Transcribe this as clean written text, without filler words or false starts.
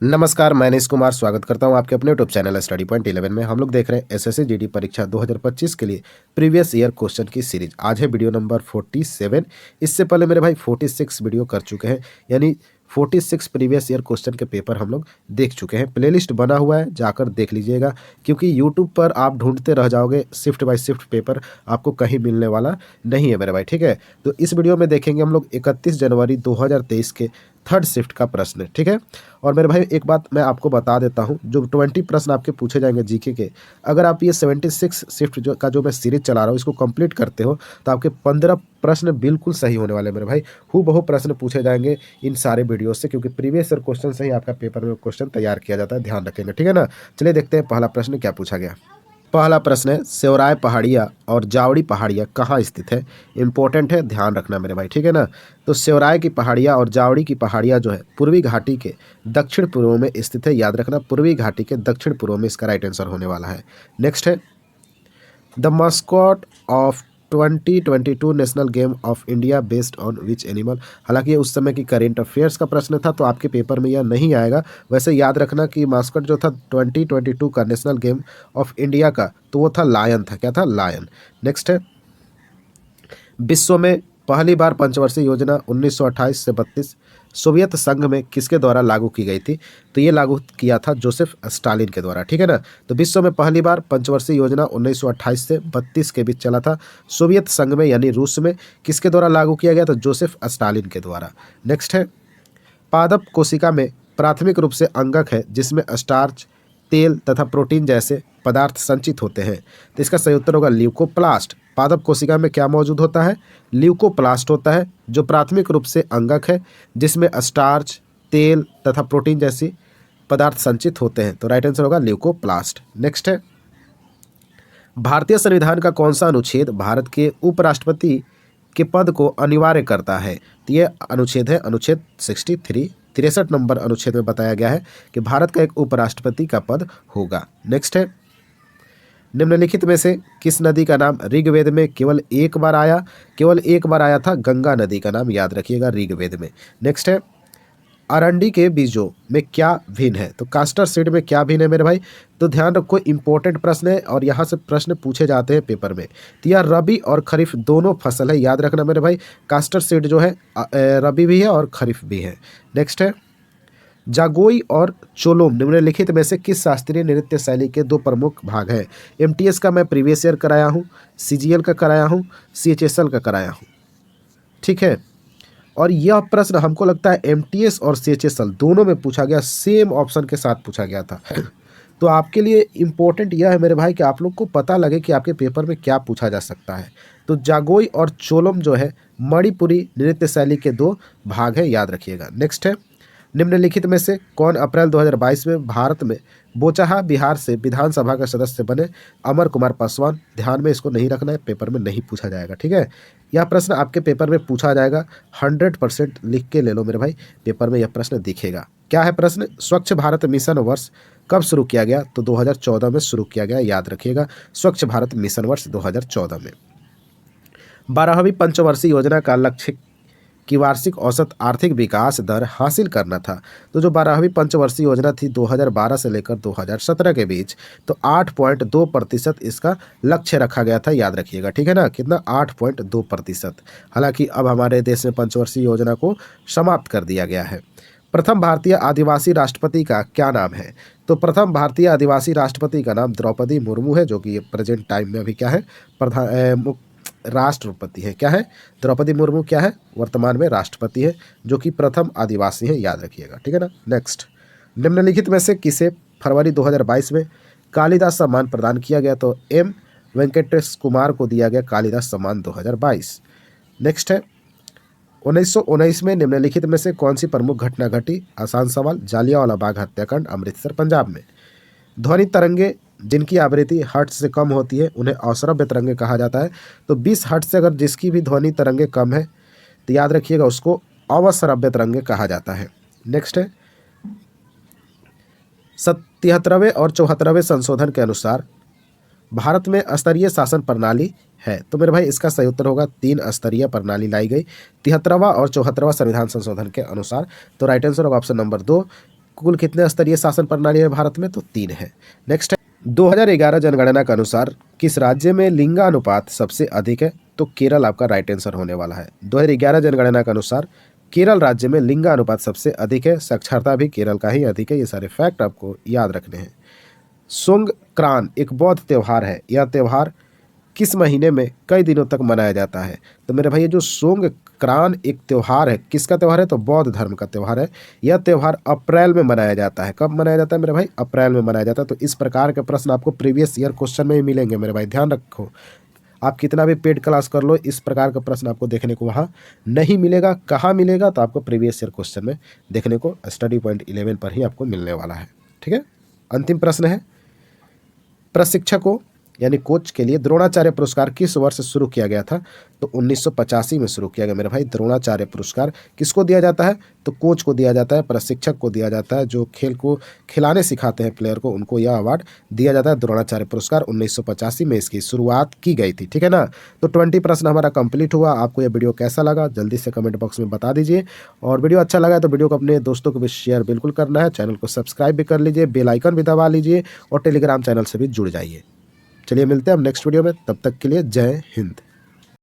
नमस्कार, मैं नीश कुमार स्वागत करता हूं आपके अपने यूट्यूब चैनल स्टडी पॉइंट 11 में। हम लोग देख रहे हैं एसएससी जीडी परीक्षा 2025 के लिए प्रीवियस ईयर क्वेश्चन की सीरीज। आज है वीडियो नंबर 47। इससे पहले मेरे भाई 46 वीडियो कर चुके हैं, यानी 46 प्रीवियस ईयर क्वेश्चन के पेपर हम लोग देख चुके हैं। प्लेलिस्ट बना हुआ है, जाकर देख लीजिएगा, क्योंकि यूट्यूब पर आप ढूंढते रह जाओगे शिफ्ट बाय शिफ्ट पेपर, आपको कहीं मिलने वाला नहीं है मेरे भाई। ठीक है, तो इस वीडियो में देखेंगे हम लोग 31 जनवरी 2023 के थर्ड शिफ्ट का प्रश्न। ठीक है, और मेरे भाई एक बात मैं आपको बता देता हूं, जो 20 प्रश्न आपके पूछे जाएंगे जीके के, अगर आप ये 76 शिफ्ट जो मैं सीरीज चला रहा हूँ इसको कंप्लीट करते हो तो आपके 15 प्रश्न बिल्कुल सही होने वाले हैं मेरे भाई। हूबहू प्रश्न पूछे जाएंगे इन सारे वीडियो से, क्योंकि प्रीवियस ईयर क्वेश्चन से ही आपका पेपर में क्वेश्चन तैयार किया जाता है, ध्यान रखेंगे। ठीक है ना, चलिए देखते हैं पहला प्रश्न क्या पूछा गया। पहला प्रश्न है, सेवराय पहाड़िया और जावड़ी पहाड़िया कहाँ स्थित है? इंपॉर्टेंट है, ध्यान रखना मेरे भाई। ठीक है ना, तो सेवराय की पहाड़िया और जावड़ी की पहाड़िया जो है पूर्वी घाटी के दक्षिण पूर्व में स्थित है, याद रखना, पूर्वी घाटी के दक्षिण पूर्व में इसका राइट आंसर होने वाला है। नेक्स्ट है, the मस्कॉट of 2022 national game of India based on which animal. हालांकि ये उस समय की करेंट अफेयर्स का प्रश्न था, तो आपके पेपर में यह नहीं आएगा। वैसे याद रखना कि मास्कट जो था 2022 का नेशनल गेम ऑफ इंडिया का, तो वो था लायन था। क्या था? लायन। नेक्स्ट है, विश्व में पहली बार पंचवर्षीय योजना 1928 से 32 सोवियत संघ में किसके द्वारा लागू की गई थी? तो ये लागू किया था जोसेफ स्टालिन के द्वारा। ठीक है ना, तो विश्व में पहली बार पंचवर्षीय योजना 1928 से 32 के बीच चला था, सोवियत संघ में यानी रूस में, किसके द्वारा लागू किया गया था? जोसेफ स्टालिन के द्वारा। नेक्स्ट है, पादप कोशिका में प्राथमिक रूप से अंगक है जिसमें स्टार्च, तेल तथा प्रोटीन जैसे पदार्थ संचित होते हैं, तो इसका सही उत्तर होगा ल्यूकोप्लास्ट। पादप कोशिका में क्या मौजूद होता है? ल्यूकोप्लास्ट होता है, जो प्राथमिक रूप से अंगक है जिसमें स्टार्च, तेल तथा प्रोटीन जैसी पदार्थ संचित होते हैं, तो राइट आंसर होगा ल्यूकोप्लास्ट। नेक्स्ट है, भारतीय संविधान का कौन सा अनुच्छेद भारत के उपराष्ट्रपति के पद को अनिवार्य करता है? तो ये अनुच्छेद है अनुच्छेद 63 नंबर अनुच्छेद में बताया गया है कि भारत का एक उपराष्ट्रपति का पद होगा। नेक्स्ट है, निम्नलिखित में से किस नदी का नाम ऋग्वेद में केवल एक बार आया? केवल एक बार आया था, गंगा नदी का नाम याद रखिएगा ऋग्वेद में। नेक्स्ट है, अरंडी के बीजों में क्या भिन्न है? तो कास्टर सीड में क्या भिन्न है मेरे भाई? तो ध्यान रखो, इंपॉर्टेंट प्रश्न है और यहाँ से प्रश्न पूछे जाते हैं पेपर में। तो यह रबी और खरीफ दोनों फसल है, याद रखना मेरे भाई। कास्टर सीड जो है रबी भी है और खरीफ भी है। नेक्स्ट है, जागोई और चोलोम निम्नलिखित में से किस शास्त्रीय नृत्य शैली के दो प्रमुख भाग हैं? एमटीएस का मैं प्रीवियस ईयर कराया हूँ, सीजीएल का कराया हूँ, सीएचएसएल का कराया हूँ। ठीक है, और यह प्रश्न हमको लगता है एमटीएस और सीएचएसएल दोनों में पूछा गया, सेम ऑप्शन के साथ पूछा गया था। तो आपके लिए इम्पोर्टेंट यह है मेरे भाई कि आप लोग को पता लगे कि आपके पेपर में क्या पूछा जा सकता है। तो जागोई और चोलम जो है मणिपुरी नृत्य शैली के दो भाग हैं, याद रखिएगा। नेक्स्ट है, निम्नलिखित में से कौन अप्रैल 2022 में भारत में बोचाहा बिहार से विधानसभा का सदस्य बने? अमर कुमार पासवान। ध्यान में इसको नहीं रखना है, पेपर में नहीं पूछा जाएगा। ठीक है, यह प्रश्न आपके पेपर में पूछा जाएगा, 100% लिख के ले लो मेरे भाई, पेपर में यह प्रश्न दिखेगा। क्या है प्रश्न? स्वच्छ भारत मिशन वर्ष कब शुरू किया गया? तो 2014 में शुरू किया गया, याद रखिएगा, स्वच्छ भारत मिशन वर्ष 2014 में। 12वीं पंचवर्षीय योजना का लक्ष्य की वार्षिक औसत आर्थिक विकास दर हासिल करना था। तो जो 12वीं पंचवर्षीय योजना थी 2012 से लेकर 2017 के बीच, तो 8.2% इसका लक्ष्य रखा गया था, याद रखिएगा। ठीक है ना, कितना? 8.2%। हालांकि अब हमारे देश में पंचवर्षीय योजना को समाप्त कर दिया गया है। प्रथम भारतीय आदिवासी राष्ट्रपति का क्या नाम है? तो प्रथम भारतीय आदिवासी राष्ट्रपति का नाम द्रौपदी मुर्मू है, जो कि प्रेजेंट टाइम में अभी क्या है, राष्ट्रपति है। क्या है? द्रौपदी मुर्मू क्या है? वर्तमान में राष्ट्रपति है, जो कि प्रथम आदिवासी है, याद रखिएगा। ठीक है ना। नेक्स्ट, निम्नलिखित में से किसे फरवरी 2022 में कालिदास सम्मान प्रदान किया गया? तो एम वेंकटेश कुमार को दिया गया कालिदास सम्मान 2022। नेक्स्ट है, 1919 में निम्नलिखित में से कौन सी प्रमुख घटना घटी? आसान सवाल, जालियांवाला बाग हत्याकांड, अमृतसर, पंजाब में। ध्वनि तरंगे जिनकी आवृत्ति हर्ट्ज से कम होती है उन्हें अश्रव्य तरंगे कहा जाता है। तो 20 हर्ट्ज से अगर जिसकी भी ध्वनि तरंगे कम है तो याद रखिएगा उसको अवश्रव्य तरंगे कहा जाता है। नेक्स्ट है, 73वें और 74वें संशोधन के अनुसार भारत में स्तरीय शासन प्रणाली है। तो मेरे भाई इसका सही उत्तर होगा 3 स्तरीय प्रणाली लाई गई 73वां और 74वां संविधान संशोधन के अनुसार। तो राइट आंसर होगा ऑप्शन नंबर 2, कुल कितने स्तरीय शासन प्रणाली है भारत में? तो 3 है। नेक्स्ट है 2011 जनगणना के अनुसार किस राज्य में लिंगानुपात सबसे अधिक है? तो केरल आपका राइट आंसर होने वाला है। 2011 जनगणना के अनुसार केरल राज्य में लिंगानुपात सबसे अधिक है। साक्षरता भी केरल का ही अधिक है। ये सारे फैक्ट आपको याद रखने हैं। सोंगक्रान एक बौद्ध त्यौहार है। यह त्यौहार किस महीने में कई दिनों तक मनाया जाता है? तो मेरे भाई ये जो सोंगक्रान एक त्यौहार है, किसका त्यौहार है? तो बौद्ध धर्म का त्यौहार है। यह त्यौहार अप्रैल में मनाया जाता है। कब मनाया जाता है मेरे भाई? अप्रैल में मनाया जाता है। तो इस प्रकार के प्रश्न आपको प्रीवियस ईयर क्वेश्चन में ही मिलेंगे मेरे भाई, ध्यान रखो। आप कितना भी पेड क्लास कर लो, इस प्रकार का प्रश्न आपको देखने को वहाँ नहीं मिलेगा। कहाँ मिलेगा? तो आपको प्रीवियस ईयर क्वेश्चन में देखने को स्टडी पॉइंट 11 पर ही आपको मिलने वाला है। ठीक है, अंतिम प्रश्न है, प्रशिक्षकों यानी कोच के लिए द्रोणाचार्य पुरस्कार किस वर्ष शुरू किया गया था? तो 1985 में शुरू किया गया मेरे भाई। द्रोणाचार्य पुरस्कार किसको दिया जाता है? तो कोच को दिया जाता है, प्रशिक्षक को दिया जाता है, जो खेल को खिलाने सिखाते हैं प्लेयर को, उनको यह अवार्ड दिया जाता है। द्रोणाचार्य पुरस्कार 1985 में इसकी शुरुआत की गई थी। ठीक है ना। तो 20 प्रश्न हमारा कंप्लीट हुआ। आपको यह वीडियो कैसा लगा जल्दी से कमेंट बॉक्स में बता दीजिए, और वीडियो अच्छा लगा तो वीडियो को अपने दोस्तों को भी शेयर बिल्कुल करना है। चैनल को सब्सक्राइब भी कर लीजिए, बेल आइकन भी दबा लीजिए, और टेलीग्राम चैनल से भी जुड़ जाइए। चलिए मिलते हैं हम नेक्स्ट वीडियो में, तब तक के लिए जय हिंद।